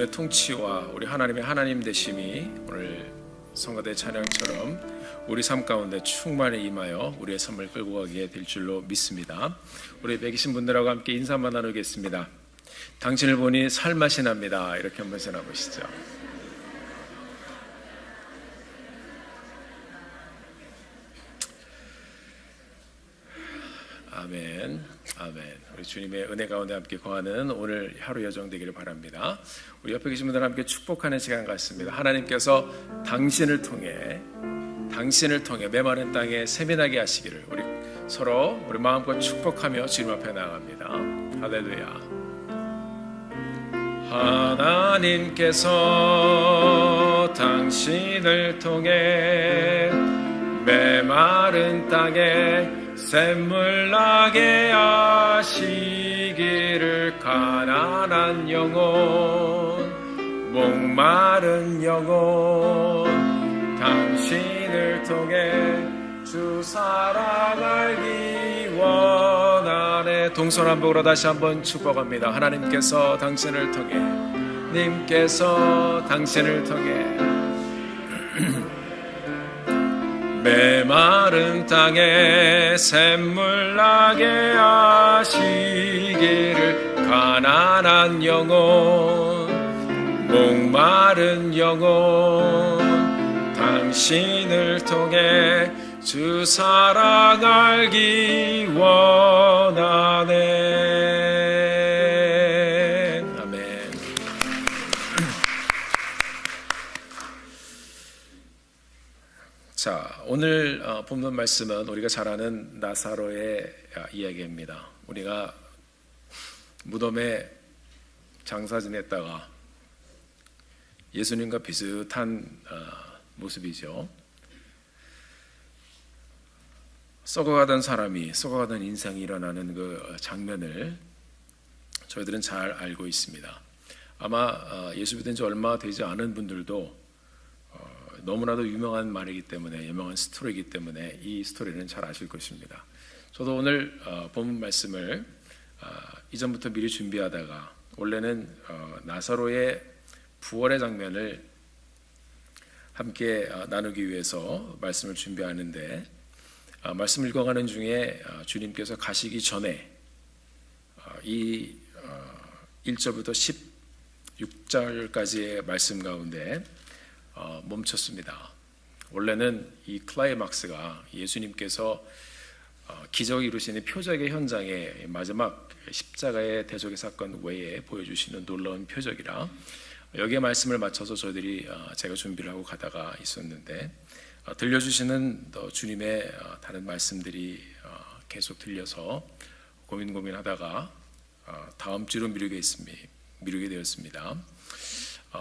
하나님의 통치와 우리 하나님의 하나님 되심이 오늘 성가대 찬양처럼 우리 삶 가운데 충만히 임하여 우리의 삶을 끌고 가게 될 줄로 믿습니다. 우리 옆에 계신 분들하고 함께 인사 한번 나누겠습니다. 당신을 보니 살맛이 납니다. 이렇게 한번 전해보시죠. 아멘, 아멘. 우리 주님의 은혜 가운데 함께 거하는 오늘 하루 여정 되기를 바랍니다. 우리 옆에 계신 분들 함께 축복하는 시간 같습니다. 하나님께서 당신을 통해 메마른 땅에 세민하게 하시기를 우리 서로 우리 마음껏 축복하며 주님 앞에 나아갑니다. 할렐루야. 하나님께서 당신을 통해 메마른 땅에 샘물 나게 하시기를 가난한 영혼 목마른 영혼 당신을 통해 주 사랑 알기 원하네. 동서남북으로 다시 한번 축복합니다. 하나님께서 당신을 통해 메마른 땅에 샘물 나게 하시기를 가난한 영혼 목마른 영혼 당신을 통해 주 사랑 알기 원하네. 아멘. 자, 오늘 본문 말씀은 우리가 잘 아는 나사로의 이야기입니다. 우리가 무덤에 장사 지냈다가 예수님과 비슷한 모습이죠. 썩어가던 인생이 일어나는 그 장면을 저희들은 잘 알고 있습니다. 아마 예수 믿은 지 얼마 되지 않은 분들도 너무나도 유명한 말이기 때문에, 유명한 스토리이기 때문에 이 스토리는 잘 아실 것입니다. 저도 오늘 본문 말씀을 이전부터 미리 준비하다가 원래는 나사로의 부활의 장면을 함께 나누기 위해서 말씀을 준비하는데 말씀을 읽어가는 중에 주님께서 가시기 전에 이 1절부터 16절까지의 말씀 가운데 멈췄습니다. 원래는 이 클라이막스가 예수님께서 기적을 이루시는 표적의 현장에 마지막 십자가의 대속의 사건 외에 보여주시는 놀라운 표적이라 여기에 말씀을 맞춰서 저희들이 제가 준비를 하고 가다가 있었는데 들려주시는 주님의 다른 말씀들이 계속 들려서 고민하다가 다음 주로 미루게 되었습니다.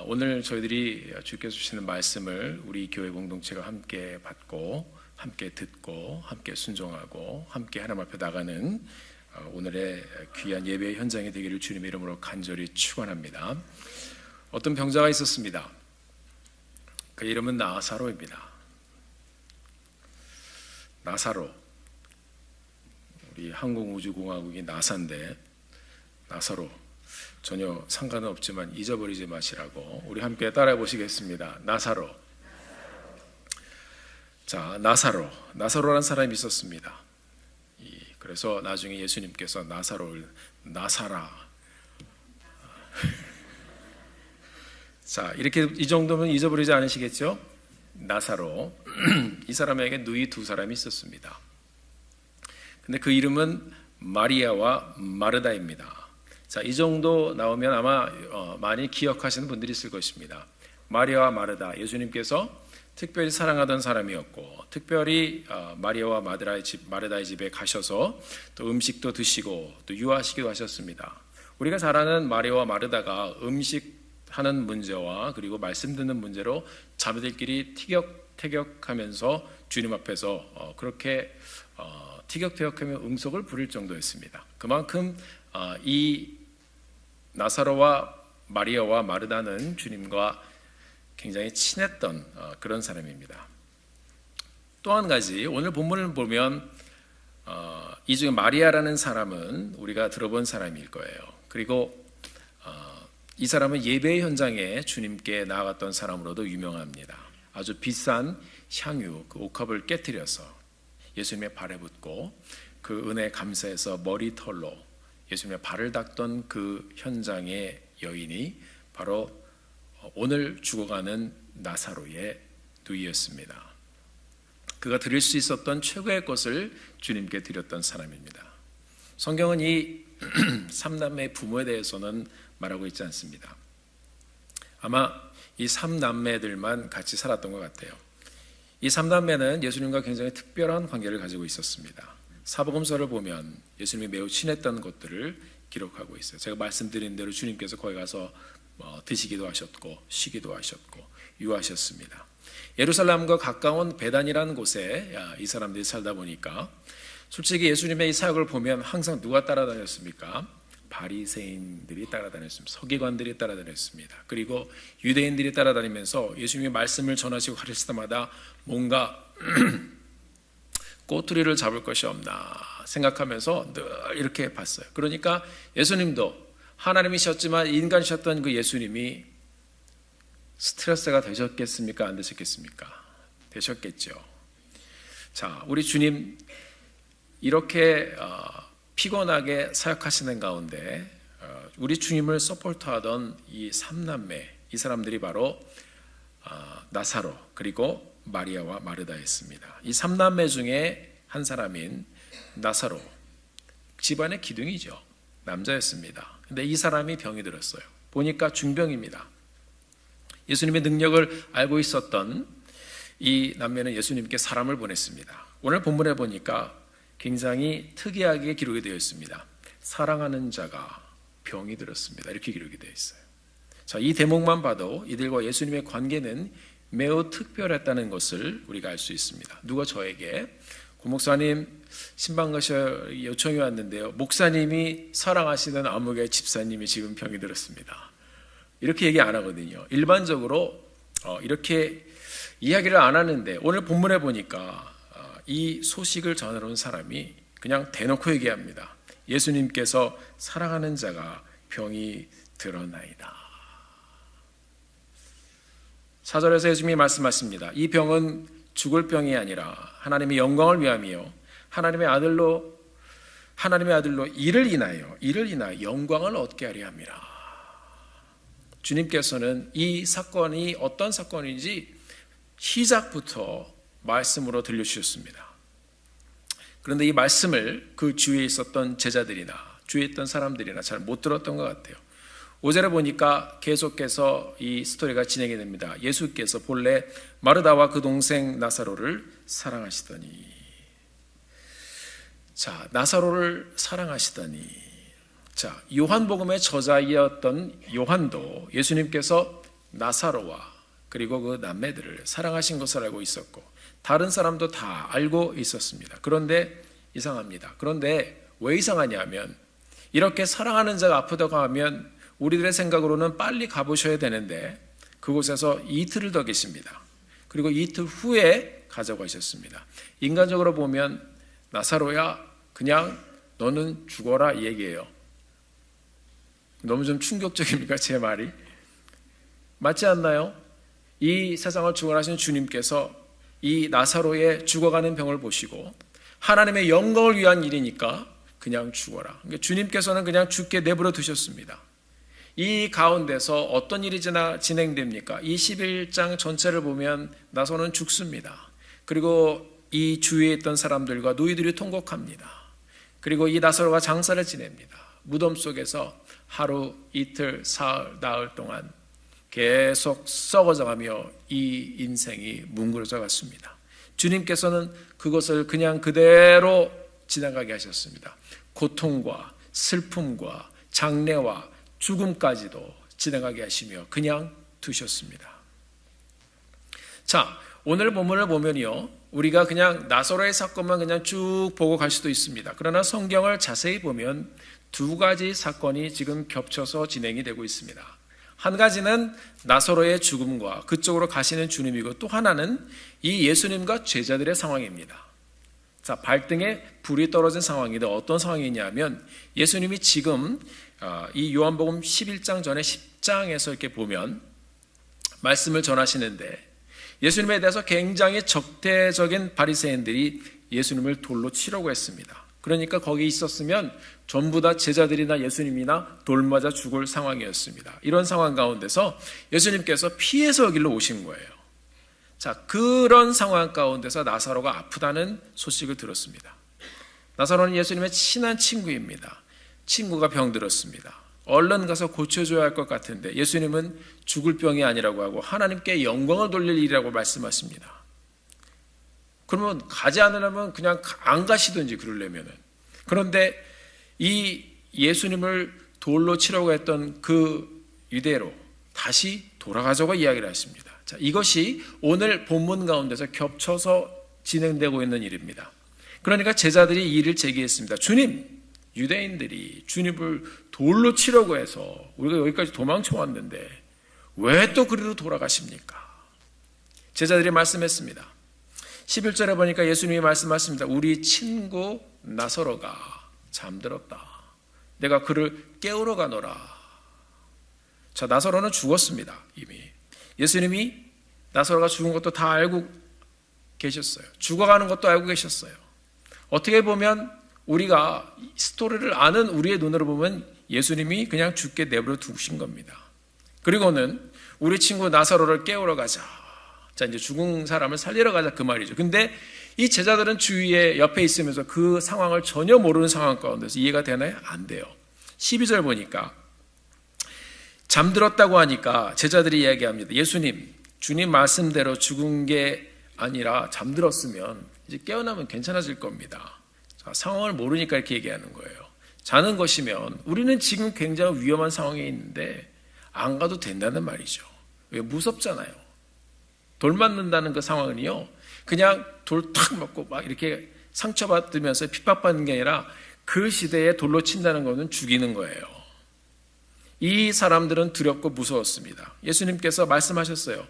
오늘 저희들이 주께서 주시는 말씀을 우리 교회 공동체가 함께 받고 함께 듣고 함께 순종하고 함께 하나님 앞에 나가는 오늘의 귀한 예배의 현장이 되기를 주님의 이름으로 간절히 축원합니다. 어떤 병자가 있었습니다. 그 이름은 나사로입니다. 나사로, 우리 항공우주공화국이 나사인데 나사로 전혀 상관은 없지만 잊어버리지 마시라고 우리 함께 따라해 보시겠습니다. 나사로. 자, 나사로라는 사람이 있었습니다. 그래서 나중에 예수님께서 나사로를 나사라. 자, 이렇게 이 정도면 잊어버리지 않으시겠죠? 나사로. 이 사람에게 누이 두 사람이 있었습니다. 근데 그 이름은 마리아와 마르다입니다. 자, 이 정도 나오면 아마 많이 기억하시는 분들이 있을 것입니다. 마리아와 마르다, 예수님께서 특별히 사랑하던 사람이었고 특별히 마리아와 마르다의 집에 가셔서 또 음식도 드시고 또 유하시기도 하셨습니다. 우리가 잘 아는 마리아와 마르다가 음식하는 문제와 그리고 말씀 듣는 문제로 자매들끼리 티격태격하면서 주님 앞에서 그렇게 티격태격하며 응석을 부릴 정도였습니다. 그만큼 이 나사로와 마리아와 마르다는 주님과 굉장히 친했던 그런 사람입니다. 또 한 가지 오늘 본문을 보면 이 중에 마리아라는 사람은 우리가 들어본 사람일 거예요. 그리고 이 사람은 예배 현장에 주님께 나아갔던 사람으로도 유명합니다. 아주 비싼 향유, 그 옥합을 깨뜨려서 예수님의 발에 붓고 그 은혜에 감사해서 머리털로 예수님의 발을 닦던 그 현장의 여인이 바로 오늘 죽어가는 나사로의 누이였습니다. 그가 드릴 수 있었던 최고의 것을 주님께 드렸던 사람입니다. 성경은 이 삼남매의 부모에 대해서는 말하고 있지 않습니다. 아마 이 삼남매들만 같이 살았던 것 같아요. 이 삼남매는 예수님과 굉장히 특별한 관계를 가지고 있었습니다. 사복음서를 보면 예수님이 매우 친했던 것들을 기록하고 있어요. 제가 말씀드린 대로 주님께서 거기 가서 드시기도 하셨고 쉬기도 하셨고 유하셨습니다. 예루살렘과 가까운 베단이라는 곳에 이 사람들이 살다 보니까 솔직히 예수님의 이 사역을 보면 항상 누가 따라다녔습니까? 바리새인들이 따라다녔습니다. 서기관들이 따라다녔습니다. 그리고 유대인들이 따라다니면서 예수님이 말씀을 전하시고 가르칠 때마다 뭔가 꼬투리를 잡을 것이 없나 생각하면서 늘 이렇게 봤어요. 그러니까 예수님도 하나님이셨지만 인간이셨던 그 예수님이 스트레스가 되셨겠습니까? 안 되셨겠습니까? 되셨겠죠. 자, 우리 주님 이렇게 피곤하게 사역하시는 가운데 우리 주님을 서포트하던 이 삼남매, 이 사람들이 바로 나사로 그리고 마리아와 마르다였습니다. 이 삼남매 중에 한 사람인 나사로, 집안의 기둥이죠. 남자였습니다. 근데 이 사람이 병이 들었어요. 보니까 중병입니다. 예수님의 능력을 알고 있었던 이 남매는 예수님께 사람을 보냈습니다. 오늘 본문에 보니까 굉장히 특이하게 기록이 되어 있습니다. 사랑하는 자가 병이 들었습니다. 이렇게 기록이 되어 있어요. 자, 이 대목만 봐도 이들과 예수님의 관계는 매우 특별했다는 것을 우리가 알 수 있습니다. 누가 저에게 고 목사님 신방가셔 요청이 왔는데요, 목사님이 사랑하시는 아무개 집사님이 지금 병이 들었습니다. 이렇게 얘기 안 하거든요. 일반적으로 이렇게 이야기를 안 하는데 오늘 본문에 보니까 이 소식을 전하러 온 사람이 그냥 대놓고 얘기합니다. 예수님께서 사랑하는 자가 병이 들었나이다. 4절에서 예수님이 말씀하십니다. 이 병은 죽을 병이 아니라 하나님의 영광을 위함이요 하나님의 아들로 이를 인하여 영광을 얻게 하려 함이라. 주님께서는 이 사건이 어떤 사건인지 시작부터 말씀으로 들려주셨습니다. 그런데 이 말씀을 그 주위에 있었던 제자들이나 주위에 있던 사람들이나 잘 못 들었던 것 같아요. 5절에 보니까 계속해서 이 스토리가 진행이 됩니다. 예수께서 본래 마르다와 그 동생 나사로를 사랑하시더니, 자, 나사로를 사랑하시더니, 자, 요한복음의 저자이었던 요한도 예수님께서 나사로와 그리고 그 남매들을 사랑하신 것을 알고 있었고 다른 사람도 다 알고 있었습니다. 그런데 이상합니다. 그런데 왜 이상하냐면 이렇게 사랑하는 자가 아프다고 하면 우리들의 생각으로는 빨리 가보셔야 되는데 그곳에서 이틀을 더 계십니다. 그리고 이틀 후에 가져가셨습니다. 인간적으로 보면 나사로야 그냥 너는 죽어라 이 얘기예요. 너무 좀 충격적입니까? 제 말이 맞지 않나요? 이 세상을 주관하시는 주님께서 이 나사로의 죽어가는 병을 보시고 하나님의 영광을 위한 일이니까 그냥 죽어라. 그러니까 주님께서는 그냥 죽게 내버려 두셨습니다. 이 가운데서 어떤 일이 진행됩니까? 이 11장 전체를 보면 나사로는 죽습니다. 그리고 이 주위에 있던 사람들과 노이들이 통곡합니다. 그리고 이 나사로가 장사를 지냅니다. 무덤 속에서 하루, 이틀, 사흘, 나흘 동안 계속 썩어져가며 이 인생이 뭉그러져 갔습니다. 주님께서는 그것을 그냥 그대로 지나가게 하셨습니다. 고통과 슬픔과 장례와 죽음까지도 지나가게 하시며 그냥 두셨습니다. 자, 오늘 본문을 보면요, 우리가 그냥 나사로의 사건만 그냥 쭉 보고 갈 수도 있습니다. 그러나 성경을 자세히 보면 두 가지 사건이 지금 겹쳐서 진행이 되고 있습니다. 한 가지는 나사로의 죽음과 그쪽으로 가시는 주님이고 또 하나는 이 예수님과 제자들의 상황입니다. 자, 발등에 불이 떨어진 상황인데 어떤 상황이냐면 예수님이 지금 이 요한복음 11장 전에 10장에서 이렇게 보면 말씀을 전하시는데 예수님에 대해서 굉장히 적대적인 바리새인들이 예수님을 돌로 치려고 했습니다. 그러니까 거기 있었으면 전부 다 제자들이나 예수님이나 돌 맞아 죽을 상황이었습니다. 이런 상황 가운데서 예수님께서 피해서 여기로 오신 거예요. 자, 그런 상황 가운데서 나사로가 아프다는 소식을 들었습니다. 나사로는 예수님의 친한 친구입니다. 친구가 병들었습니다. 얼른 가서 고쳐줘야 할 것 같은데 예수님은 죽을 병이 아니라고 하고 하나님께 영광을 돌릴 일이라고 말씀하십니다. 그러면 가지 않으려면 그냥 안 가시든지 그러려면은. 그런데 이 예수님을 돌로 치려고 했던 그 유대로 다시 돌아가자고 이야기를 하십니다. 자, 이것이 오늘 본문 가운데서 겹쳐서 진행되고 있는 일입니다. 그러니까 제자들이 이 일을 제기했습니다. 주님, 유대인들이 주님을 돌로 치려고 해서 우리가 여기까지 도망쳐 왔는데 왜 또 그리로 돌아가십니까? 제자들이 말씀했습니다. 11절에 보니까 예수님이 말씀하십니다. 우리 친구 나사로가 잠들었다. 내가 그를 깨우러 가노라. 자, 나사로는 죽었습니다. 이미. 예수님이 나사로가 죽은 것도 다 알고 계셨어요. 죽어가는 것도 알고 계셨어요. 어떻게 보면 우리가 스토리를 아는 우리의 눈으로 보면 예수님이 그냥 죽게 내버려 두신 겁니다. 그리고는 우리 친구 나사로를 깨우러 가자. 자, 이제 죽은 사람을 살리러 가자 그 말이죠. 근데 이 제자들은 주위에 옆에 있으면서 그 상황을 전혀 모르는 상황 가운데서 이해가 되나요? 안 돼요. 12절 보니까 잠들었다고 하니까 제자들이 이야기합니다. 예수님, 주님 말씀대로 죽은 게 아니라 잠들었으면 이제 깨어나면 괜찮아질 겁니다. 자, 상황을 모르니까 이렇게 얘기하는 거예요. 자는 것이면 우리는 지금 굉장히 위험한 상황에 있는데 안 가도 된다는 말이죠. 왜? 무섭잖아요. 돌 맞는다는 그 상황은요, 그냥 돌 탁 맞고 막 이렇게 상처받으면서 핍박받는 게 아니라 그 시대에 돌로 친다는 것은 죽이는 거예요. 이 사람들은 두렵고 무서웠습니다. 예수님께서 말씀하셨어요.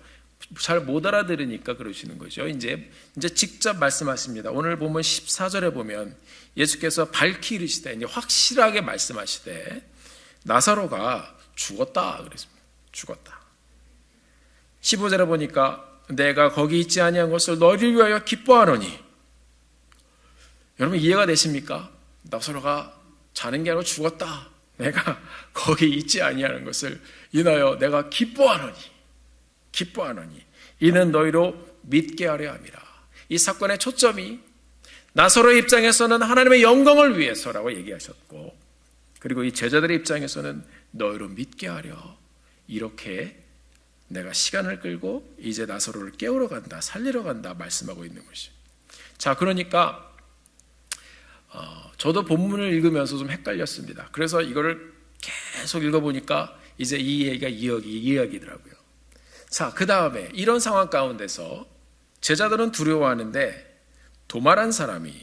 잘 못 알아들으니까 그러시는 거죠. 이제 직접 말씀하십니다. 오늘 보면 14절에 보면 예수께서 밝히 이르시되 이제 확실하게 말씀하시되 나사로가 죽었다 그랬습니다. 죽었다. 15절에 보니까 내가 거기 있지 아니한 것을 너희를 위하여 기뻐하노니. 여러분 이해가 되십니까? 나사로가 자는 게 아니라 죽었다. 내가 거기 있지 아니하는 것을 인하여 내가 기뻐하노니. 이는 너희로 믿게 하려 함이라. 이 사건의 초점이 나사로의 입장에서는 하나님의 영광을 위해서라고 얘기하셨고, 그리고 이 제자들의 입장에서는 너희로 믿게 하려 이렇게 내가 시간을 끌고 이제 나사로를 깨우러 간다, 살리러 간다 말씀하고 있는 것이. 자, 그러니까 저도 본문을 읽으면서 좀 헷갈렸습니다. 그래서 이거를 계속 읽어보니까 이제 이 얘기가 이야기더라고요. 자, 그 다음에 이런 상황 가운데서 제자들은 두려워하는데 도말한 사람이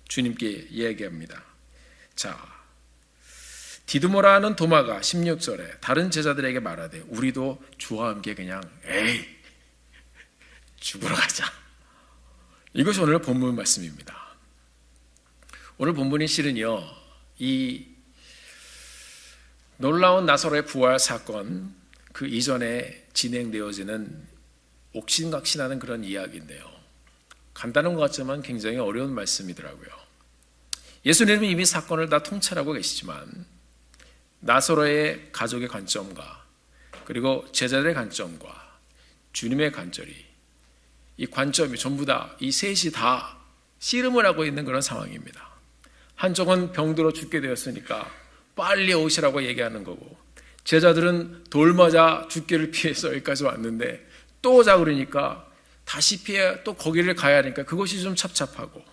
주님께 이야기합니다. 자, 디두모라 하는 도마가 16절에 다른 제자들에게 말하되 우리도 주와 함께 그냥 죽으러 가자. 이것이 오늘 본문 말씀입니다. 오늘 본문이 실은요, 이 놀라운 나사로의 부활 사건 그 이전에 진행되어지는 옥신각신하는 그런 이야기인데요. 간단한 것 같지만 굉장히 어려운 말씀이더라고요. 예수님은 이미 사건을 다 통찰하고 계시지만 나사로의 가족의 관점과 그리고 제자들의 관점과 주님의 관점이 이 관점이 전부 다 이 셋이 다 씨름을 하고 있는 그런 상황입니다. 한쪽은 병들어 죽게 되었으니까 빨리 오시라고 얘기하는 거고, 제자들은 돌 맞아 죽기를 피해서 여기까지 왔는데 또 오자 그러니까 다시 피해 또 거기를 가야 하니까 그것이 좀 찹찹하고,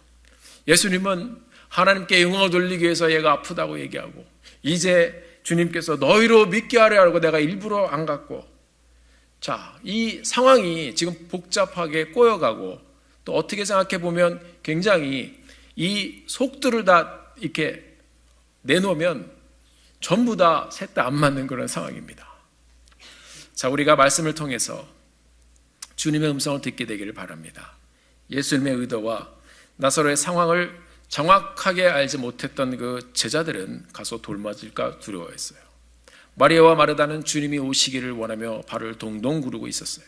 예수님은 하나님께 영광을 돌리기 위해서 얘가 아프다고 얘기하고, 이제 주님께서 너희로 믿게 하려 하고 내가 일부러 안 갔고, 자, 이 상황이 지금 복잡하게 꼬여가고, 또 어떻게 생각해 보면 굉장히 이 속들을 다 이렇게 내놓으면 전부 다 셋 다 안 맞는 그런 상황입니다. 자, 우리가 말씀을 통해서 주님의 음성을 듣게 되기를 바랍니다. 예수님의 의도와 나사로의 상황을 정확하게 알지 못했던 그 제자들은 가서 돌 맞을까 두려워했어요. 마리아와 마르다는 주님이 오시기를 원하며 발을 동동 구르고 있었어요.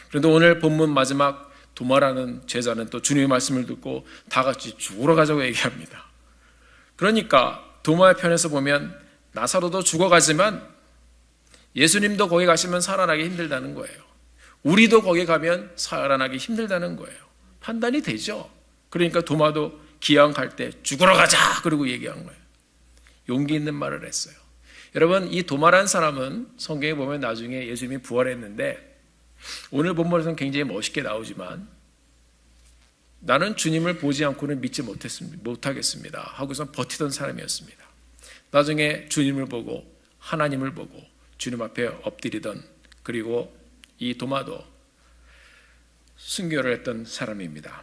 그런데 오늘 본문 마지막 도마라는 제자는 또 주님의 말씀을 듣고 다 같이 죽으러 가자고 얘기합니다. 그러니까 도마의 편에서 보면 나사로도 죽어가지만 예수님도 거기 가시면 살아나기 힘들다는 거예요. 우리도 거기 가면 살아나기 힘들다는 거예요. 판단이 되죠. 그러니까 도마도 기왕 갈 때 죽으러 가자 그러고 얘기한 거예요. 용기 있는 말을 했어요. 여러분, 이 도마라는 사람은 성경에 보면 나중에 예수님이 부활했는데 오늘 본문에서는 굉장히 멋있게 나오지만 나는 주님을 보지 않고는 믿지 못하겠습니다 하고서 버티던 사람이었습니다. 나중에 주님을 보고 하나님을 보고 주님 앞에 엎드리던, 그리고 이 도마도 순교를 했던 사람입니다.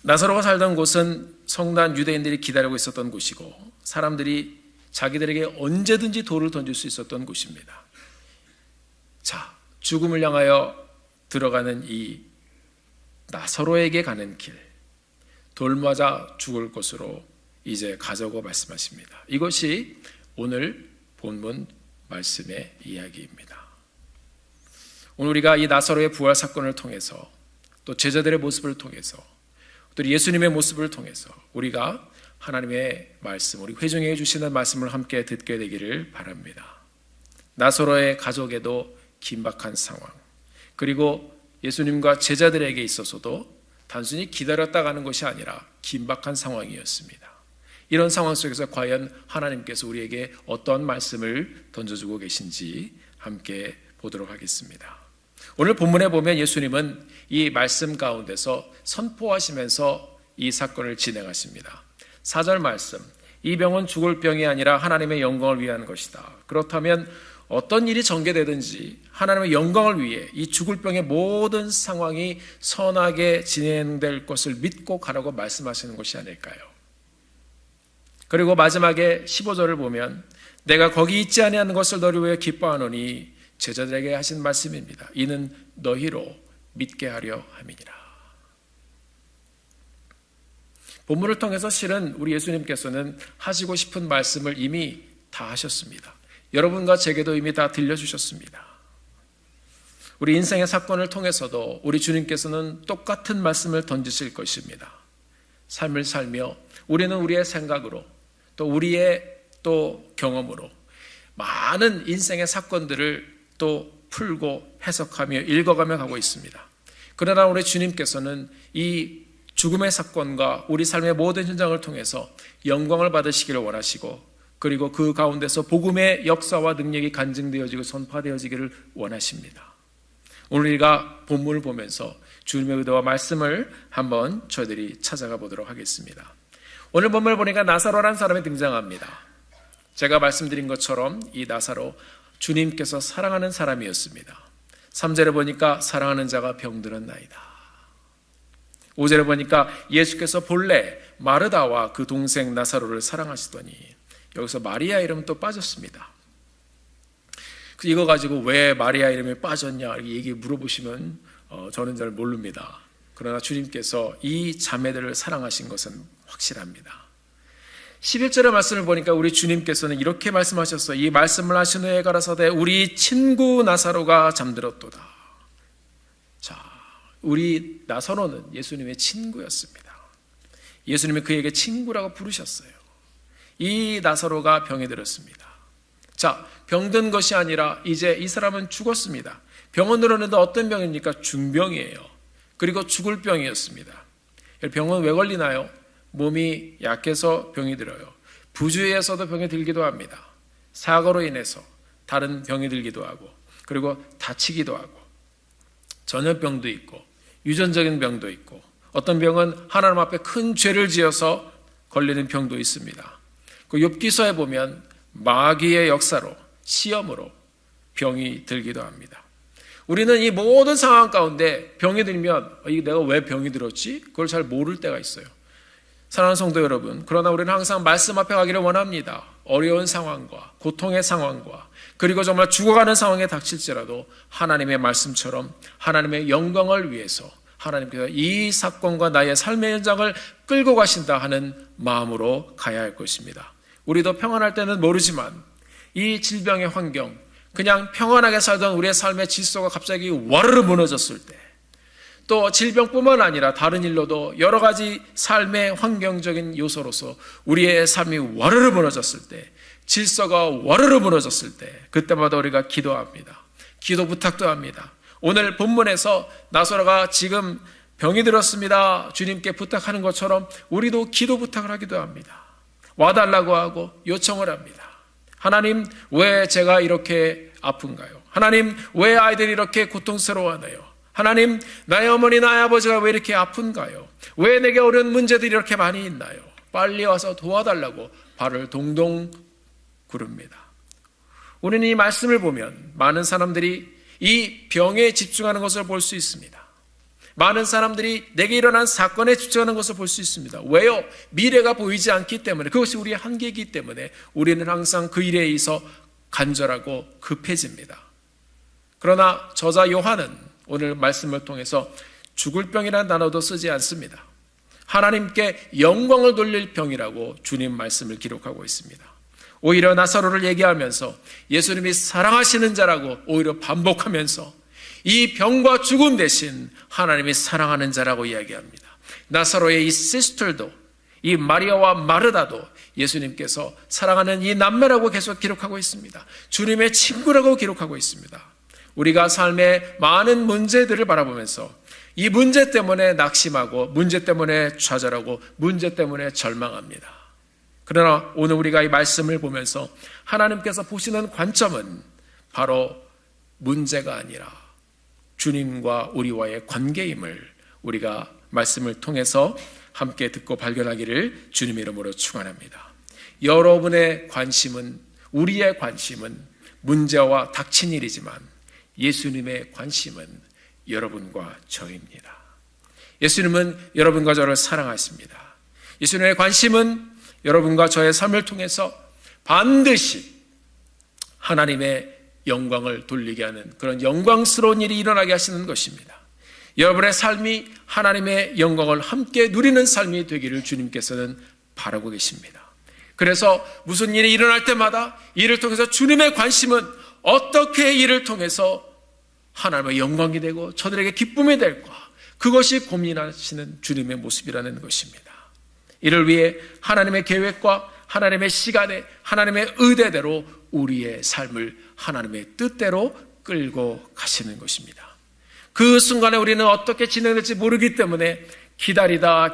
나사로가 살던 곳은 성난 유대인들이 기다리고 있었던 곳이고 사람들이 자기들에게 언제든지 돌을 던질 수 있었던 곳입니다. 자, 죽음을 향하여 들어가는 이 나사로에게 가는 길, 돌 맞아 죽을 곳으로 이제 가자고 말씀하십니다. 이것이 오늘 본문 말씀의 이야기입니다. 오늘 우리가 이 나사로의 부활 사건을 통해서 또 제자들의 모습을 통해서 또 예수님의 모습을 통해서 우리가 하나님의 말씀, 우리 회중에게 주시는 말씀을 함께 듣게 되기를 바랍니다. 나사로의 가족에도 긴박한 상황, 그리고 예수님과 제자들에게 있어서도 단순히 기다렸다 가는 것이 아니라 긴박한 상황이었습니다. 이런 상황 속에서 과연 하나님께서 우리에게 어떤 말씀을 던져주고 계신지 함께 보도록 하겠습니다. 오늘 본문에 보면 예수님은 이 말씀 가운데서 선포하시면서 이 사건을 진행하십니다. 4절 말씀, 이 병은 죽을 병이 아니라 하나님의 영광을 위한 것이다. 그렇다면 어떤 일이 전개되든지 하나님의 영광을 위해 이 죽을 병의 모든 상황이 선하게 진행될 것을 믿고 가라고 말씀하시는 것이 아닐까요? 그리고 마지막에 15절을 보면 내가 거기 있지 아니하는 것을 너를 위해 기뻐하노니 제자들에게 하신 말씀입니다. 이는 너희로 믿게 하려 함이니라. 본문을 통해서 실은 우리 예수님께서는 하시고 싶은 말씀을 이미 다 하셨습니다. 여러분과 제게도 이미 다 들려주셨습니다. 우리 인생의 사건을 통해서도 우리 주님께서는 똑같은 말씀을 던지실 것입니다. 삶을 살며 우리는 우리의 생각으로 또 우리의 또 경험으로 많은 인생의 사건들을 또 풀고 해석하며 읽어가며 가고 있습니다. 그러나 우리 주님께서는 이 죽음의 사건과 우리 삶의 모든 현장을 통해서 영광을 받으시기를 원하시고, 그리고 그 가운데서 복음의 역사와 능력이 간증되어지고 선포되어지기를 원하십니다. 오늘 우리가 본문을 보면서 주님의 의도와 말씀을 한번 저희들이 찾아가 보도록 하겠습니다. 오늘 본문을 보니까 나사로라는 사람이 등장합니다. 제가 말씀드린 것처럼 이 나사로 주님께서 사랑하는 사람이었습니다. 3절에 보니까 사랑하는 자가 병들었나이다. 5절에 보니까 예수께서 본래 마르다와 그 동생 나사로를 사랑하시더니 여기서 마리아 이름 또 빠졌습니다. 이거 가지고 왜 마리아 이름이 빠졌냐 이렇게 얘기 물어보시면 저는 잘 모릅니다. 그러나 주님께서 이 자매들을 사랑하신 것은 확실합니다. 11절의 말씀을 보니까 우리 주님께서는 이렇게 말씀하셨어요. 이 말씀을 하신 후에 가라사대 우리 친구 나사로가 잠들었도다. 자, 우리 나사로는 예수님의 친구였습니다. 예수님이 그에게 친구라고 부르셨어요. 이 나사로가 병에 들었습니다. 자, 병든 것이 아니라 이제 이 사람은 죽었습니다. 병원 들었는데 어떤 병입니까? 중병이에요. 그리고 죽을 병이었습니다. 병은 왜 걸리나요? 몸이 약해서 병이 들어요. 부주의해서도 병이 들기도 합니다. 사고로 인해서 다른 병이 들기도 하고, 그리고 다치기도 하고, 전염병도 있고 유전적인 병도 있고, 어떤 병은 하나님 앞에 큰 죄를 지어서 걸리는 병도 있습니다. 그 욥기서에 보면 마귀의 역사로, 시험으로 병이 들기도 합니다. 우리는 이 모든 상황 가운데 병이 들면 내가 왜 병이 들었지? 그걸 잘 모를 때가 있어요. 사랑하는 성도 여러분, 그러나 우리는 항상 말씀 앞에 가기를 원합니다. 어려운 상황과 고통의 상황과 그리고 정말 죽어가는 상황에 닥칠지라도 하나님의 말씀처럼 하나님의 영광을 위해서, 하나님께서 이 사건과 나의 삶의 현장을 끌고 가신다 하는 마음으로 가야 할 것입니다. 우리도 평안할 때는 모르지만 이 질병의 환경, 그냥 평안하게 살던 우리의 삶의 질서가 갑자기 와르르 무너졌을 때, 또 질병뿐만 아니라 다른 일로도 여러 가지 삶의 환경적인 요소로서 우리의 삶이 와르르 무너졌을 때, 질서가 와르르 무너졌을 때, 그때마다 우리가 기도합니다. 기도 부탁도 합니다. 오늘 본문에서 나사로가 지금 병이 들었습니다, 주님께 부탁하는 것처럼 우리도 기도 부탁을 하기도 합니다. 와달라고 하고 요청을 합니다. 하나님, 왜 제가 이렇게 아픈가요? 하나님, 왜 아이들이 이렇게 고통스러워하나요? 하나님, 나의 어머니, 나의 아버지가 왜 이렇게 아픈가요? 왜 내게 어려운 문제들이 이렇게 많이 있나요? 빨리 와서 도와달라고 발을 동동 구릅니다. 우리는 이 말씀을 보면 많은 사람들이 이 병에 집중하는 것을 볼 수 있습니다. 많은 사람들이 내게 일어난 사건에 집중하는 것을 볼 수 있습니다. 왜요? 미래가 보이지 않기 때문에, 그것이 우리의 한계이기 때문에 우리는 항상 그 일에 의해서 간절하고 급해집니다. 그러나 저자 요한은 오늘 말씀을 통해서 죽을 병이라는 단어도 쓰지 않습니다. 하나님께 영광을 돌릴 병이라고 주님 말씀을 기록하고 있습니다. 오히려 나사로를 얘기하면서 예수님이 사랑하시는 자라고 오히려 반복하면서 이 병과 죽음 대신 하나님이 사랑하는 자라고 이야기합니다. 나사로의 이 시스터도, 이 마리아와 마르다도 예수님께서 사랑하는 이 남매라고 계속 기록하고 있습니다. 주님의 친구라고 기록하고 있습니다. 우리가 삶의 많은 문제들을 바라보면서 이 문제 때문에 낙심하고, 문제 때문에 좌절하고, 문제 때문에 절망합니다. 그러나 오늘 우리가 이 말씀을 보면서 하나님께서 보시는 관점은 바로 문제가 아니라 주님과 우리와의 관계임을 우리가 말씀을 통해서 함께 듣고 발견하기를 주님의 이름으로 축원합니다. 여러분의 관심은, 우리의 관심은 문제와 닥친 일이지만 예수님의 관심은 여러분과 저입니다. 예수님은 여러분과 저를 사랑하십니다. 예수님의 관심은 여러분과 저의 삶을 통해서 반드시 하나님의 영광을 돌리게 하는 그런 영광스러운 일이 일어나게 하시는 것입니다. 여러분의 삶이 하나님의 영광을 함께 누리는 삶이 되기를 주님께서는 바라고 계십니다. 그래서 무슨 일이 일어날 때마다 이를 통해서 주님의 관심은 어떻게 이를 통해서 하나님의 영광이 되고 저들에게 기쁨이 될까, 그것이 고민하시는 주님의 모습이라는 것입니다. 이를 위해 하나님의 계획과 하나님의 시간에 하나님의 의대대로 우리의 삶을 하나님의 뜻대로 끌고 가시는 것입니다. 그 순간에 우리는 어떻게 진행될지 모르기 때문에 기다리다가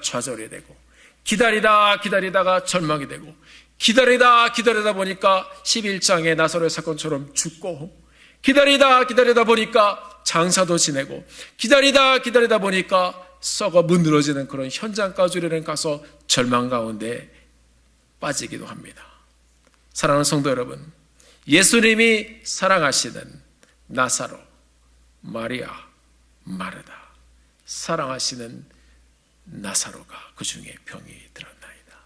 좌절이 되고, 기다리다가 절망이 되고, 기다리다 보니까 11장의 나사로의 사건처럼 죽고, 기다리다 보니까 장사도 지내고, 기다리다 보니까 썩어 무너지는 그런 현장까지 우리는 가서 절망 가운데 빠지기도 합니다. 사랑하는 성도 여러분, 예수님이 사랑하시는 나사로, 마리아, 마르다, 사랑하시는 나사로가 그 중에 병이 들었나이다.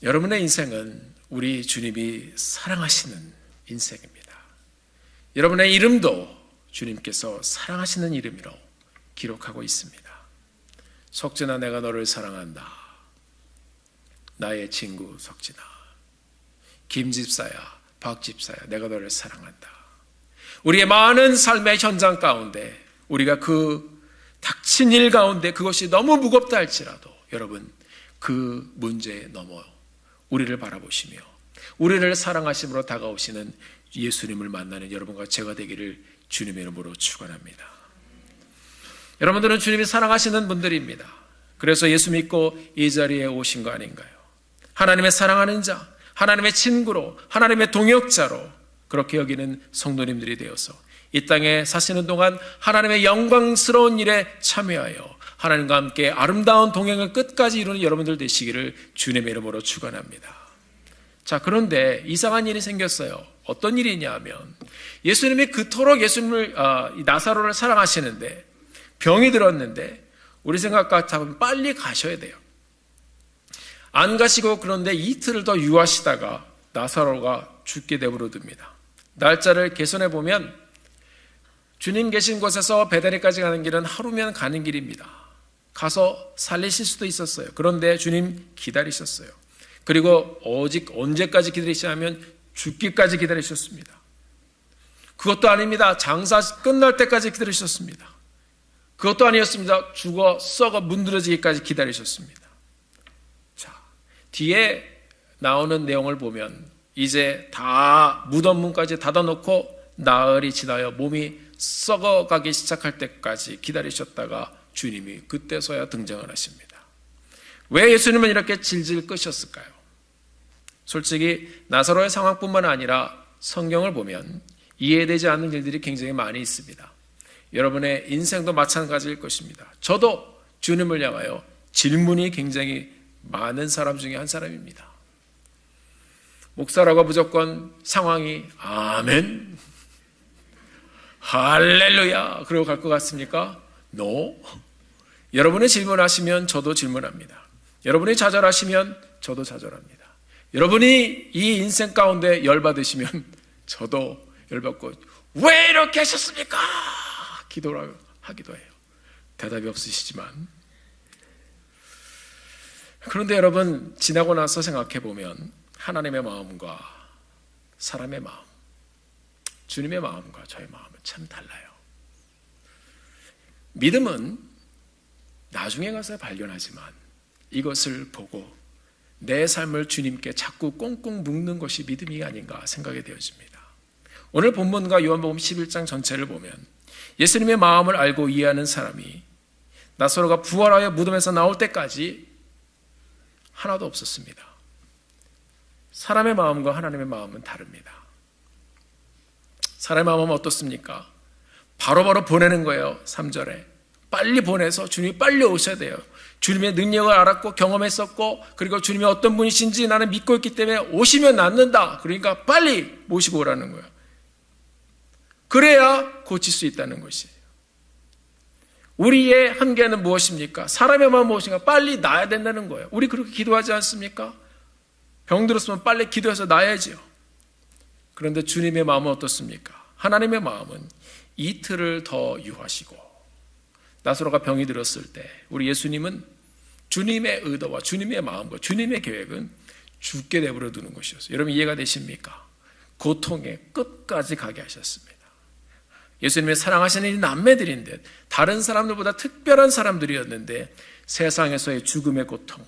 여러분의 인생은 우리 주님이 사랑하시는 인생입니다. 여러분의 이름도 주님께서 사랑하시는 이름으로 기록하고 있습니다. 석진아, 내가 너를 사랑한다. 나의 친구 석진아. 김집사야, 박집사야, 내가 너를 사랑한다. 우리의 많은 삶의 현장 가운데 우리가 그 닥친 일 가운데 그것이 너무 무겁다 할지라도 여러분, 그 문제에 넘어 우리를 바라보시며 우리를 사랑하심으로 다가오시는 예수님을 만나는 여러분과 제가 되기를 주님의 이름으로 축원합니다. 여러분들은 주님이 사랑하시는 분들입니다. 그래서 예수 믿고 이 자리에 오신 거 아닌가요? 하나님의 사랑하는 자, 하나님의 친구로, 하나님의 동역자로 그렇게 여기는 성도님들이 되어서 이 땅에 사시는 동안 하나님의 영광스러운 일에 참여하여 하나님과 함께 아름다운 동행을 끝까지 이루는 여러분들 되시기를 주님의 이름으로 축원합니다. 자, 그런데 이상한 일이 생겼어요. 어떤 일이냐 하면 예수님이 그토록 나사로를 사랑하시는데 병이 들었는데 우리 생각 같으면 빨리 가셔야 돼요. 안 가시고 그런데 이틀을 더 유하시다가 나사로가 죽게 내버려둡니다. 날짜를 개선해 보면 주님 계신 곳에서 베다니까지 가는 길은 하루면 가는 길입니다. 가서 살리실 수도 있었어요. 그런데 주님 기다리셨어요. 그리고 오직 언제까지 기다리시냐면 죽기까지 기다리셨습니다. 그것도 아닙니다. 장사 끝날 때까지 기다리셨습니다. 그것도 아니었습니다. 죽어 썩어 문드러지기까지 기다리셨습니다. 자, 뒤에 나오는 내용을 보면 이제 다 무덤 문까지 닫아놓고 나흘이 지나여 몸이 썩어가기 시작할 때까지 기다리셨다가 주님이 그때서야 등장을 하십니다. 왜 예수님은 이렇게 질질 끄셨을까요? 솔직히 나사로의 상황뿐만 아니라 성경을 보면 이해되지 않는 일들이 굉장히 많이 있습니다. 여러분의 인생도 마찬가지일 것입니다. 저도 주님을 향하여 질문이 굉장히 많은 사람 중에 한 사람입니다. 목사라고 무조건 상황이 아멘, 할렐루야 그러고 갈 것 같습니까? No. 여러분이 질문하시면 저도 질문합니다. 여러분이 좌절하시면 저도 좌절합니다. 여러분이 이 인생 가운데 열받으시면 저도 열받고 왜 이렇게 하셨습니까? 기도를 하기도 해요. 대답이 없으시지만. 그런데 여러분, 지나고 나서 생각해 보면 하나님의 마음과 사람의 마음, 주님의 마음과 저의 마음은 참 달라요. 믿음은 나중에 가서 발견하지만 이것을 보고 내 삶을 주님께 자꾸 꽁꽁 묶는 것이 믿음이 아닌가 생각이 되어집니다. 오늘 본문과 요한복음 11장 전체를 보면 예수님의 마음을 알고 이해하는 사람이 나사로가 부활하여 무덤에서 나올 때까지 하나도 없었습니다. 사람의 마음과 하나님의 마음은 다릅니다. 사람의 마음은 어떻습니까? 바로바로 보내는 거예요. 3절에 빨리 보내서 주님이 빨리 오셔야 돼요. 주님의 능력을 알았고 경험했었고 그리고 주님이 어떤 분이신지 나는 믿고 있기 때문에 오시면 낫는다. 그러니까 빨리 모시고 오라는 거예요. 그래야 고칠 수 있다는 것이에요. 우리의 한계는 무엇입니까? 사람의 마음은 무엇인가? 빨리 나아야 된다는 거예요. 우리 그렇게 기도하지 않습니까? 병 들었으면 빨리 기도해서 나아야지요. 그런데 주님의 마음은 어떻습니까? 하나님의 마음은 이틀을 더 유하시고 나사로가 병이 들었을 때 우리 예수님은 주님의 의도와 주님의 마음과 주님의 계획은 죽게 내버려 두는 것이었어요. 여러분 이해가 되십니까? 고통의 끝까지 가게 하셨습니다. 예수님의 사랑하시는 이 남매들인데 다른 사람들보다 특별한 사람들이었는데 세상에서의 죽음의 고통,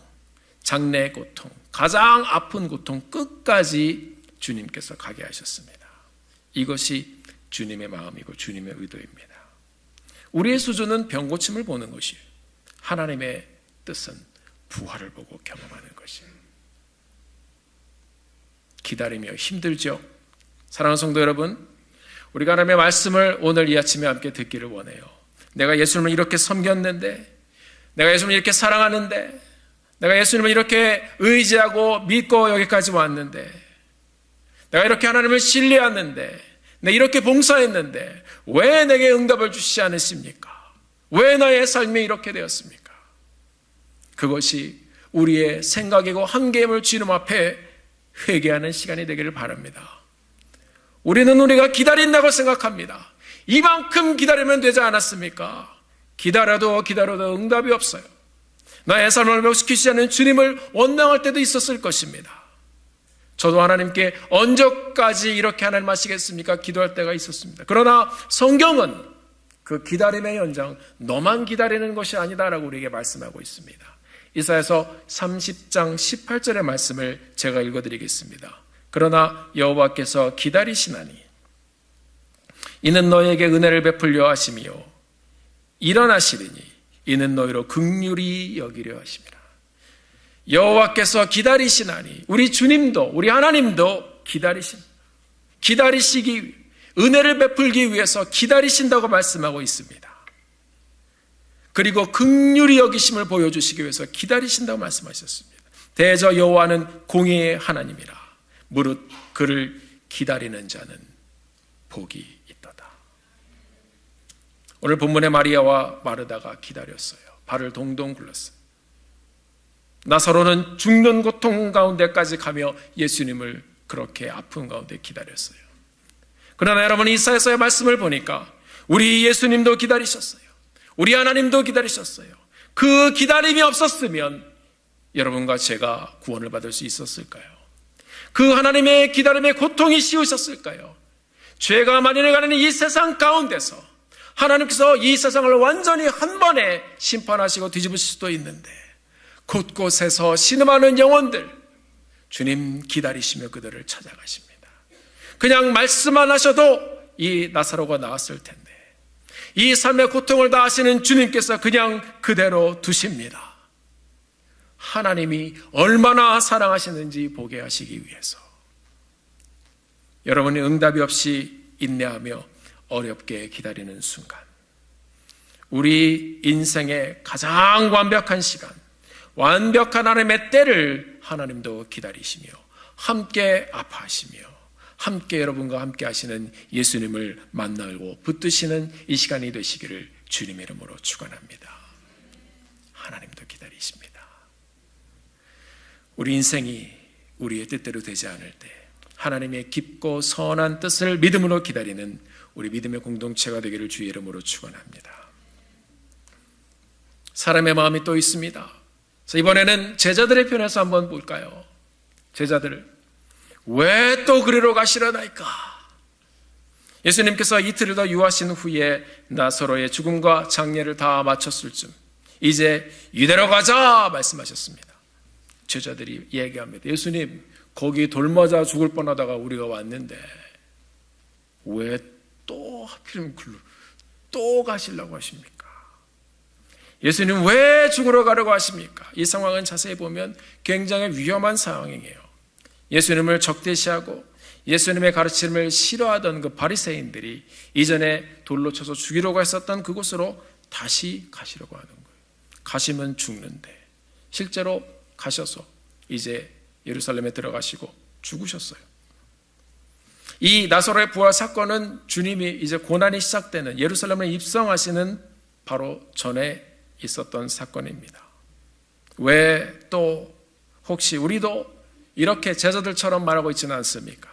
장래의 고통, 가장 아픈 고통 끝까지 주님께서 가게 하셨습니다. 이것이 주님의 마음이고 주님의 의도입니다. 우리의 수준은 병고침을 보는 것이에요. 하나님의 뜻은 부활을 보고 경험하는 것이에요. 기다리며 힘들죠? 사랑하는 성도 여러분, 우리가 하나님의 말씀을 오늘 이 아침에 함께 듣기를 원해요. 내가 예수님을 이렇게 섬겼는데, 내가 예수님을 이렇게 사랑하는데, 내가 예수님을 이렇게 의지하고 믿고 여기까지 왔는데, 내가 이렇게 하나님을 신뢰하는데, 내가 이렇게 봉사했는데 왜 내게 응답을 주시지 않으십니까? 왜 나의 삶이 이렇게 되었습니까? 그것이 우리의 생각이고 한계임을 주님 앞에 회개하는 시간이 되기를 바랍니다. 우리는 우리가 기다린다고 생각합니다. 이만큼 기다리면 되지 않았습니까? 기다려도 응답이 없어요. 나의 삶을 회복시키지 않는 주님을 원망할 때도 있었을 것입니다. 저도 하나님께 언제까지 이렇게 하나님 하시겠습니까? 기도할 때가 있었습니다. 그러나 성경은 그 기다림의 연장, 너만 기다리는 것이 아니다라고 우리에게 말씀하고 있습니다. 이사야서 30장 18절의 말씀을 제가 읽어드리겠습니다. 그러나 여호와께서 기다리시나니 이는 너에게 은혜를 베풀려 하심이요 일어나시리니 이는 너희로 긍휼히 여기려 하심이라. 여호와께서 기다리시나니 우리 주님도 우리 하나님도 기다리시기 은혜를 베풀기 위해서 기다리신다고 말씀하고 있습니다. 그리고 긍휼히 여기심을 보여주시기 위해서 기다리신다고 말씀하셨습니다. 대저 여호와는 공의의 하나님이라 무릇 그를 기다리는 자는 복이 있도다. 오늘 본문의 마리아와 마르다가 기다렸어요. 발을 동동 굴렀어요. 나사로는 죽는 고통 가운데까지 가며 예수님을 그렇게 아픈 가운데 기다렸어요. 그러나 여러분 이사야서의 말씀을 보니까 우리 예수님도 기다리셨어요. 우리 하나님도 기다리셨어요. 그 기다림이 없었으면 여러분과 제가 구원을 받을 수 있었을까요? 그 하나님의 기다림의 고통이 쉬우셨을까요? 죄가 만연해가는 이 세상 가운데서 하나님께서 이 세상을 완전히 한 번에 심판하시고 뒤집으실 수도 있는데 곳곳에서 신음하는 영혼들, 주님 기다리시며 그들을 찾아가십니다. 그냥 말씀만 하셔도 이 나사로가 나았을 텐데 이 삶의 고통을 다 아시는 주님께서 그냥 그대로 두십니다. 하나님이 얼마나 사랑하시는지 보게 하시기 위해서. 여러분이 응답이 없이 인내하며 어렵게 기다리는 순간, 우리 인생의 가장 완벽한 시간, 완벽한 하나님의 때를 하나님도 기다리시며 함께 아파하시며 함께 여러분과 함께 하시는 예수님을 만나고 붙드시는 이 시간이 되시기를 주님의 이름으로 축원합니다. 하나님도 기다리십니다. 우리 인생이 우리의 뜻대로 되지 않을 때 하나님의 깊고 선한 뜻을 믿음으로 기다리는 우리 믿음의 공동체가 되기를 주의 이름으로 축원합니다. 사람의 마음이 또 있습니다. 그래서 이번에는 제자들의 편에서 한번 볼까요? 제자들, 왜 또 그리로 가시려나이까? 예수님께서 이틀을 더 유하신 후에 나사로의 죽음과 장례를 다 마쳤을 즈음 이제 유대로 가자 말씀하셨습니다. 제자들이 얘기합니다. 예수님, 거기 돌 맞아 죽을 뻔하다가 우리가 왔는데 왜 또 하필이면 글로 또 가시려고 하십니까? 예수님 왜 죽으러 가려고 하십니까? 이 상황은 자세히 보면 굉장히 위험한 상황이에요. 예수님을 적대시하고 예수님의 가르침을 싫어하던 그 바리새인들이 이전에 돌로 쳐서 죽이려고 했었던 그곳으로 다시 가시려고 하는 거예요. 가시면 죽는데 실제로 가셔서 이제 예루살렘에 들어가시고 죽으셨어요. 이 나사로의 부활 사건은 주님이 이제 고난이 시작되는 예루살렘에 입성하시는 바로 전에 있었던 사건입니다. 왜 또 혹시 우리도 이렇게 제자들처럼 말하고 있지는 않습니까?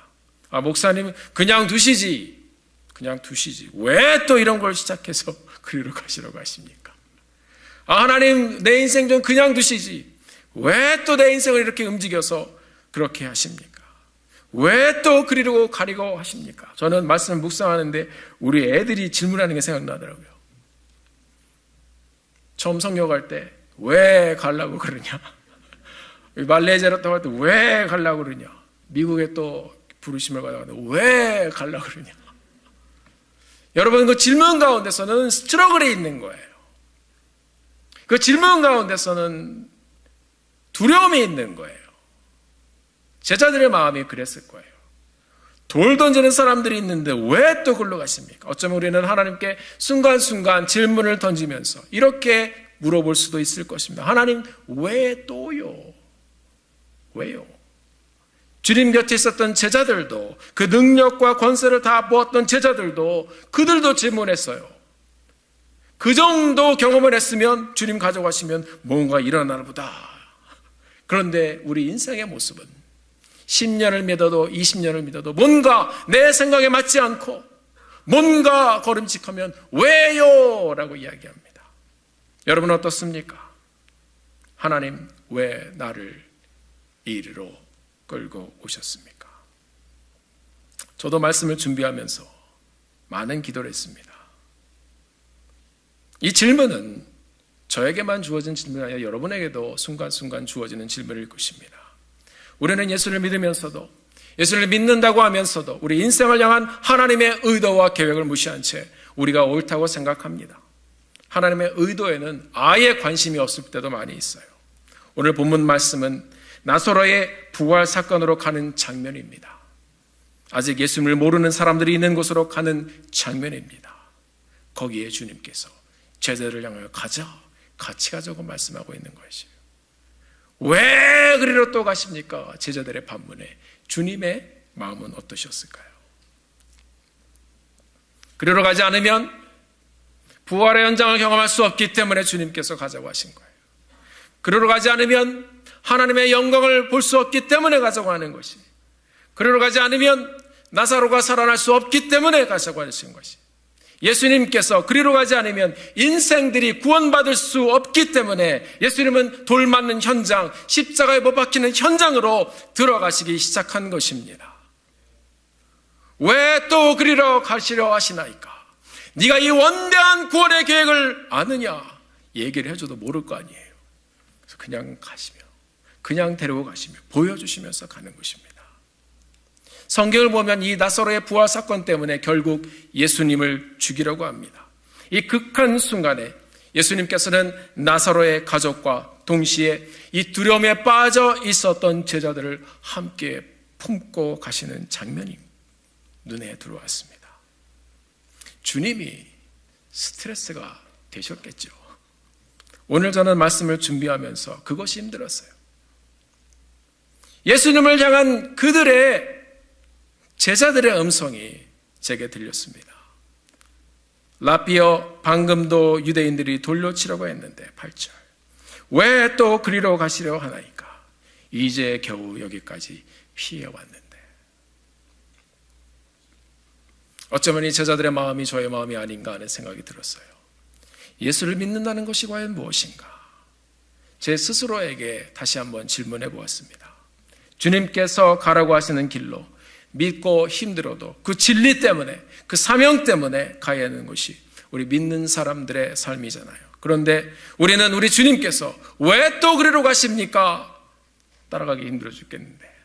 목사님 그냥 두시지. 왜 또 이런 걸 시작해서 그리로 가시려고 하십니까? 하나님 내 인생 좀 그냥 두시지. 왜 또 내 인생을 이렇게 움직여서 그렇게 하십니까? 왜 또 그리로 가려고 하십니까? 저는 말씀을 묵상하는데 우리 애들이 질문하는 게 생각나더라고요. 처음 성경할 때 왜 가려고 그러냐? 말레이시아로 또 갈 때 왜 가려고 그러냐? 미국에 또 부르심을 받아가는데 왜 가려고 그러냐? 여러분 그 질문 가운데서는 스트러글이 있는 거예요. 그 질문 가운데서는 두려움이 있는 거예요. 제자들의 마음이 그랬을 거예요. 돌 던지는 사람들이 있는데 왜 또 글로 가십니까? 어쩌면 우리는 하나님께 순간순간 질문을 던지면서 이렇게 물어볼 수도 있을 것입니다. 하나님 왜 또요? 왜요? 주님 곁에 있었던 제자들도 그 능력과 권세를 다 보았던 제자들도 그들도 질문했어요. 그 정도 경험을 했으면 주님 가져가시면 뭔가 일어나나 보다. 그런데 우리 인생의 모습은 10년을 믿어도 20년을 믿어도 뭔가 내 생각에 맞지 않고 뭔가 걸음직하면 왜요? 라고 이야기합니다. 여러분 어떻습니까? 하나님 왜 나를 이리로 끌고 오셨습니까? 저도 말씀을 준비하면서 많은 기도를 했습니다. 이 질문은 저에게만 주어진 질문이 아니라 여러분에게도 순간순간 주어지는 질문일 것입니다. 우리는 예수를 믿으면서도 예수를 믿는다고 하면서도 우리 인생을 향한 하나님의 의도와 계획을 무시한 채 우리가 옳다고 생각합니다. 하나님의 의도에는 아예 관심이 없을 때도 많이 있어요. 오늘 본문 말씀은 나사로의 부활 사건으로 가는 장면입니다. 아직 예수님을 모르는 사람들이 있는 곳으로 가는 장면입니다. 거기에 주님께서 제자들을 향하여 가자, 같이 가자고 말씀하고 있는 것이에요. 왜 그리로 또 가십니까? 제자들의 반문에 주님의 마음은 어떠셨을까요? 그리로 가지 않으면 부활의 현장을 경험할 수 없기 때문에 주님께서 가자고 하신 거예요. 그리로 가지 않으면 하나님의 영광을 볼 수 없기 때문에 가자고 하는 것이, 그리로 가지 않으면 나사로가 살아날 수 없기 때문에 가자고 하신 것이, 예수님께서 그리로 가지 않으면 인생들이 구원받을 수 없기 때문에 예수님은 돌 맞는 현장, 십자가에 못 박히는 현장으로 들어가시기 시작한 것입니다. 왜 또 그리로 가시려 하시나이까? 네가 이 원대한 구원의 계획을 아느냐? 얘기를 해줘도 모를 거 아니에요. 그래서 그냥 가시며, 그냥 데리고 가시며 보여주시면서 가는 것입니다. 성경을 보면 이 나사로의 부활 사건 때문에 결국 예수님을 죽이려고 합니다. 이 극한 순간에 예수님께서는 나사로의 가족과 동시에 이 두려움에 빠져 있었던 제자들을 함께 품고 가시는 장면이 눈에 들어왔습니다. 주님이 스트레스가 되셨겠죠. 오늘 저는 말씀을 준비하면서 그것이 힘들었어요. 예수님을 향한 그들의 제자들의 음성이 제게 들렸습니다. 라피어, 방금도 유대인들이 돌려치려고 했는데 8절, 왜 또 그리로 가시려 하나이까? 이제 겨우 여기까지 피해왔는데. 어쩌면 이 제자들의 마음이 저의 마음이 아닌가 하는 생각이 들었어요. 예수를 믿는다는 것이 과연 무엇인가? 제 스스로에게 다시 한번 질문해 보았습니다. 주님께서 가라고 하시는 길로 믿고 힘들어도 그 진리 때문에, 그 사명 때문에 가야 하는 것이 우리 믿는 사람들의 삶이잖아요. 그런데 우리는 우리 주님께서 왜 또 그리로 가십니까? 따라가기 힘들어 죽겠는데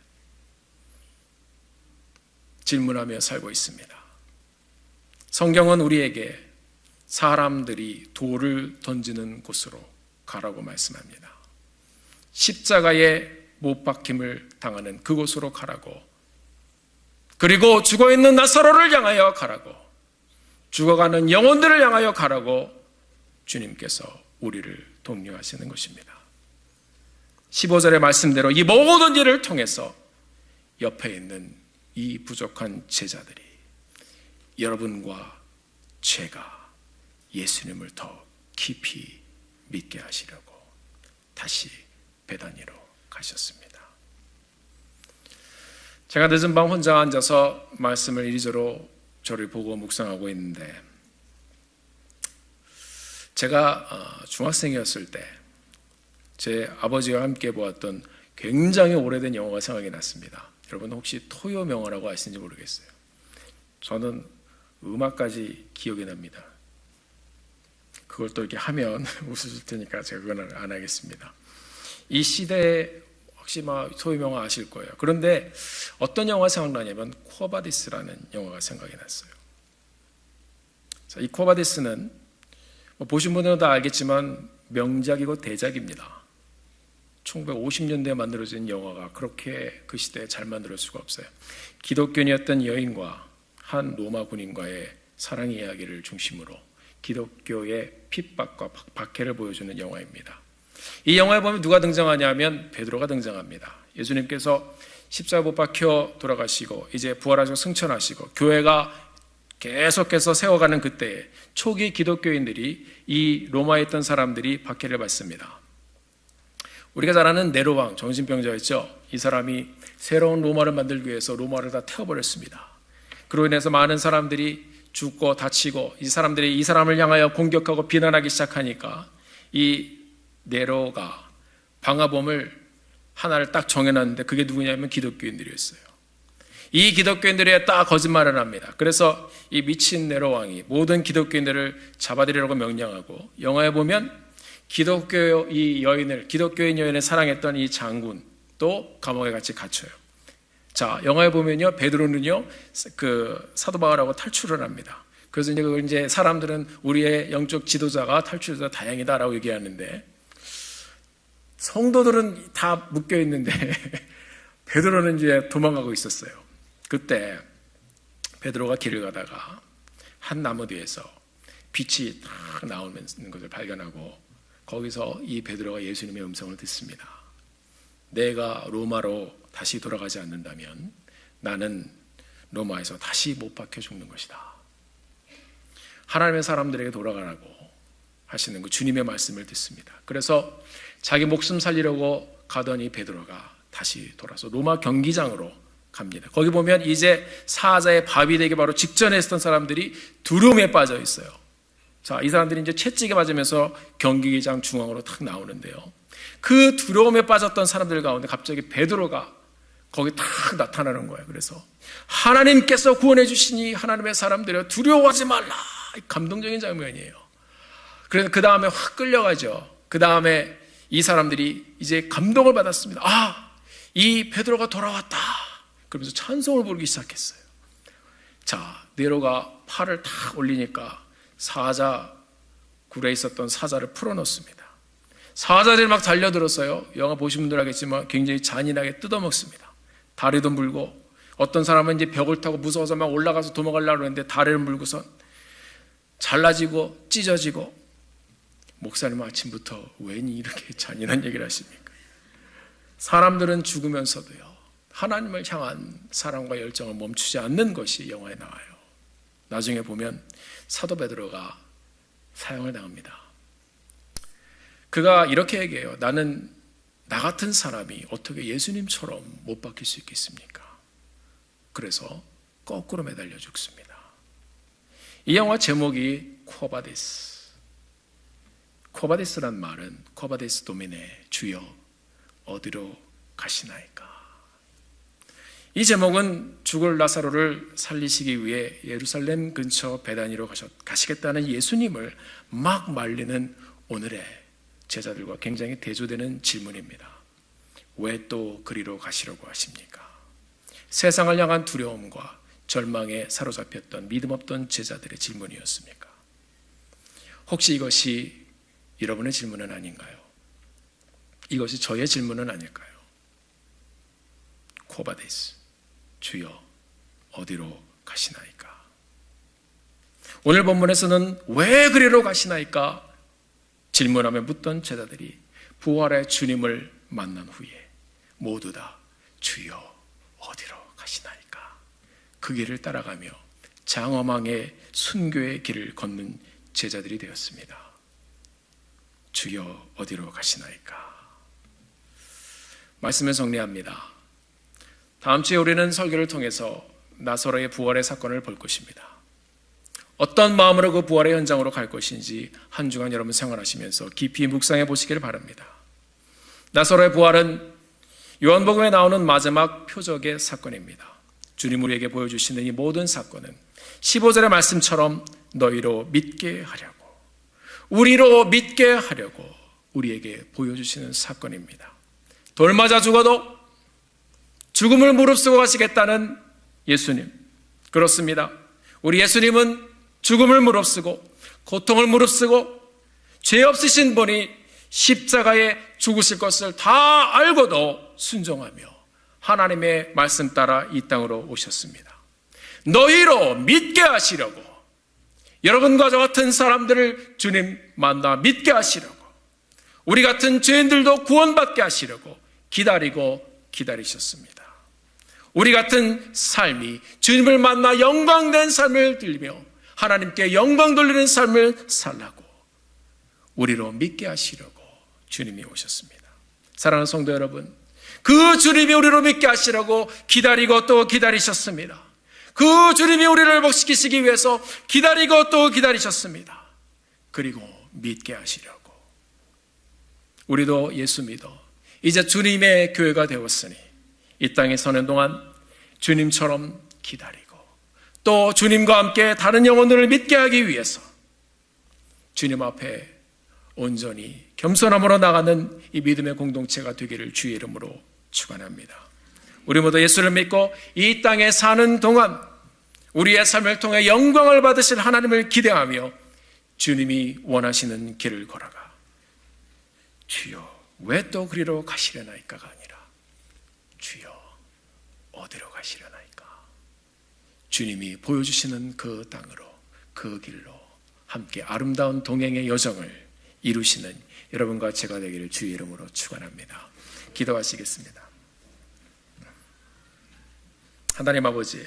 질문하며 살고 있습니다. 성경은 우리에게 사람들이 돌을 던지는 곳으로 가라고 말씀합니다. 십자가에 못 박힘을 당하는 그곳으로 가라고, 그리고 죽어있는 나사로를 향하여 가라고, 죽어가는 영혼들을 향하여 가라고 주님께서 우리를 독려하시는 것입니다. 15절의 말씀대로 이 모든 일을 통해서 옆에 있는 이 부족한 제자들이 여러분과 제가 예수님을 더 깊이 믿게 하시려고 다시 베다니로 가셨습니다. 제가 늦은 밤 혼자 앉아서 말씀을 이리저리 저를 보고 묵상하고 있는데, 제가 중학생이었을 때 제 아버지와 함께 보았던 굉장히 오래된 영화가 생각이 났습니다. 여러분 혹시 토요 명화라고 아시는지 모르겠어요. 저는 음악까지 기억이 납니다. 그걸 또 이렇게 하면 웃으실 테니까 제가 그건 안 하겠습니다. 이 시대에 혹시 토요 명화 아실 거예요. 그런데 어떤 영화가 생각나냐면 쿠어바디스라는 영화가 생각이 났어요. 자, 이 쿠어바디스는 보신 분들은 다 알겠지만 명작이고 대작입니다. 1950년대에 만들어진 영화가 그렇게 그 시대에 잘 만들 수가 없어요. 기독교인이었던 여인과 한 로마 군인과의 사랑 이야기를 중심으로 기독교의 핍박과 박해를 보여주는 영화입니다. 이 영화에 보면 누가 등장하냐면 베드로가 등장합니다. 예수님께서 십자가 못 박혀 돌아가시고 이제 부활하시고 승천하시고 교회가 계속해서 세워가는 그때에 초기 기독교인들이 이 로마에 있던 사람들이 박해를 받습니다. 우리가 잘 아는 네로 왕, 정신병자였죠. 이 사람이 새로운 로마를 만들기 위해서 로마를 다 태워버렸습니다. 그로 인해서 많은 사람들이 죽고 다치고 이 사람들이 이 사람을 향하여 공격하고 비난하기 시작하니까 이 네로가 방화범을 하나를 딱 정해놨는데 그게 누구냐면 기독교인들이었어요. 이 기독교인들이 딱 거짓말을 합니다. 그래서 이 미친 네로 왕이 모든 기독교인들을 잡아들이라고 명령하고, 영화에 보면 기독교인 여인을 사랑했던 이 장군도 감옥에 같이 갇혀요. 자, 영화에 보면요, 베드로는요, 그 사도 바울하고 탈출을 합니다. 그래서 이제 그걸 이제 사람들은 우리의 영적 지도자가 탈출해서 다행이다라고 얘기하는데, 성도들은 다 묶여 있는데 베드로는 이제 도망가고 있었어요. 그때 베드로가 길을 가다가 한 나무 뒤에서 빛이 딱 나오는 것을 발견하고 거기서 이 베드로가 예수님의 음성을 듣습니다. 내가 로마로 다시 돌아가지 않는다면 나는 로마에서 다시 못 박혀 죽는 것이다. 하나님의 사람들에게 돌아가라고 하시는 그 주님의 말씀을 듣습니다. 그래서 자기 목숨 살리려고 가던 이 베드로가 다시 돌아서 로마 경기장으로 갑니다. 거기 보면 이제 사자의 밥이 되기 바로 직전에 있었던 사람들이 두려움에 빠져 있어요. 자, 이 사람들이 이제 채찍에 맞으면서 경기장 중앙으로 탁 나오는데요. 그 두려움에 빠졌던 사람들 가운데 갑자기 베드로가 거기 탁 나타나는 거예요. 그래서 하나님께서 구원해 주시니 하나님의 사람들이여 두려워하지 말라. 감동적인 장면이에요. 그래서 그 다음에 확 끌려가죠. 그 다음에 이 사람들이 이제 감동을 받았습니다. 아, 이 베드로가 돌아왔다. 그러면서 찬송을 부르기 시작했어요. 자, 네로가 팔을 탁 올리니까 사자 굴에 있었던 사자를 풀어놓습니다. 사자들이 막 달려들었어요. 영화 보신 분들 알겠지만 굉장히 잔인하게 뜯어먹습니다. 다리도 물고, 어떤 사람은 이제 벽을 타고 무서워서 막 올라가서 도망가려고 했는데 다리를 물고선 잘라지고 찢어지고. 목사님 아침부터 웬 이렇게 잔인한 얘기를 하십니까? 사람들은 죽으면서도요, 하나님을 향한 사랑과 열정을 멈추지 않는 것이 영화에 나와요. 나중에 보면 사도 베드로가 사형을 당합니다. 그가 이렇게 얘기해요. 나는 나 같은 사람이 어떻게 예수님처럼 못 박힐 수 있겠습니까? 그래서 거꾸로 매달려 죽습니다. 이 영화 제목이 코바디스. 코바디스란 말은 코바디스 도미네, 주여 어디로 가시나이까. 이 제목은 죽을 나사로를 살리시기 위해 예루살렘 근처 베다니로 가시겠다는 예수님을 막 말리는 오늘의 제자들과 굉장히 대조되는 질문입니다. 왜 또 그리로 가시려고 하십니까? 세상을 향한 두려움과 절망에 사로잡혔던 믿음 없던 제자들의 질문이었습니까? 혹시 이것이 여러분의 질문은 아닌가요? 이것이 저의 질문은 아닐까요? 코바데스, 주여 어디로 가시나이까? 오늘 본문에서는 왜 그리로 가시나이까? 질문하며 묻던 제자들이 부활의 주님을 만난 후에 모두 다 주여 어디로 가시나이까? 그 길을 따라가며 장엄하게 순교의 길을 걷는 제자들이 되었습니다. 주여 어디로 가시나이까? 말씀을 정리합니다. 다음 주에 우리는 설교를 통해서 나사로의 부활의 사건을 볼 것입니다. 어떤 마음으로 그 부활의 현장으로 갈 것인지 한 주간 여러분 생활하시면서 깊이 묵상해 보시기를 바랍니다. 나사로의 부활은 요한복음에 나오는 마지막 표적의 사건입니다. 주님 우리에게 보여주시는 이 모든 사건은 15절의 말씀처럼 너희로 믿게 하려고, 우리로 믿게 하려고 우리에게 보여주시는 사건입니다. 돌 맞아 죽어도 죽음을 무릅쓰고 가시겠다는 예수님, 그렇습니다. 우리 예수님은 죽음을 무릅쓰고 고통을 무릅쓰고 죄 없으신 분이 십자가에 죽으실 것을 다 알고도 순종하며 하나님의 말씀 따라 이 땅으로 오셨습니다. 너희로 믿게 하시려고, 여러분과 저 같은 사람들을 주님 만나 믿게 하시려고, 우리 같은 죄인들도 구원받게 하시려고 기다리고 기다리셨습니다. 우리 같은 삶이 주님을 만나 영광된 삶을 들리며 하나님께 영광 돌리는 삶을 살라고 우리로 믿게 하시려고 주님이 오셨습니다. 사랑하는 성도 여러분, 그 주님이 우리로 믿게 하시려고 기다리고 또 기다리셨습니다. 그 주님이 우리를 회복시키시기 위해서 기다리고 또 기다리셨습니다. 그리고 믿게 하시려고. 우리도 예수 믿어 이제 주님의 교회가 되었으니 이 땅에 서는 동안 주님처럼 기다리고 또 주님과 함께 다른 영혼들을 믿게 하기 위해서 주님 앞에 온전히 겸손함으로 나가는 이 믿음의 공동체가 되기를 주의 이름으로 축원합니다. 우리 모두 예수를 믿고 이 땅에 사는 동안 우리의 삶을 통해 영광을 받으실 하나님을 기대하며 주님이 원하시는 길을 걸어가 주여 왜 또 그리로 가시려나이까가 아니라 주여 어디로 가시려나이까? 주님이 보여주시는 그 땅으로, 그 길로 함께 아름다운 동행의 여정을 이루시는 여러분과 제가 되기를 주의 이름으로 축원합니다. 기도하시겠습니다. 하나님 아버지,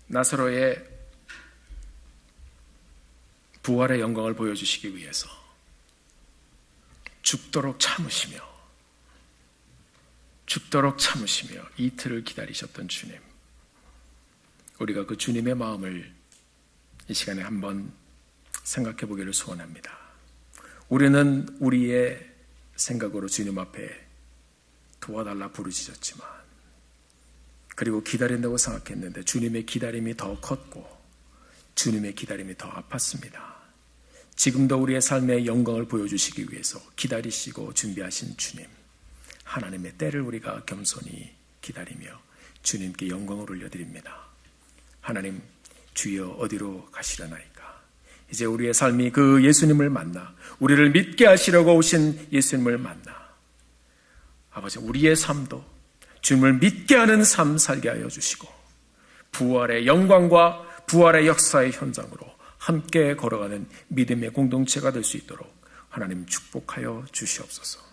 나사로의 부활의 영광을 보여주시기 위해서 죽도록 참으시며 이틀을 기다리셨던 주님, 우리가 그 주님의 마음을 이 시간에 한번 생각해 보기를 소원합니다. 우리는 우리의 생각으로 주님 앞에 도와달라 부르짖었지만, 그리고 기다린다고 생각했는데 주님의 기다림이 더 컸고 주님의 기다림이 더 아팠습니다. 지금도 우리의 삶의 영광을 보여주시기 위해서 기다리시고 준비하신 주님, 하나님의 때를 우리가 겸손히 기다리며 주님께 영광을 올려드립니다. 하나님, 주여 어디로 가시려나이까? 이제 우리의 삶이 그 예수님을 만나 우리를 믿게 하시려고 오신 예수님을 만나 아버지, 우리의 삶도 주님을 믿게 하는 삶 살게 하여 주시고 부활의 영광과 부활의 역사의 현장으로 함께 걸어가는 믿음의 공동체가 될 수 있도록 하나님 축복하여 주시옵소서.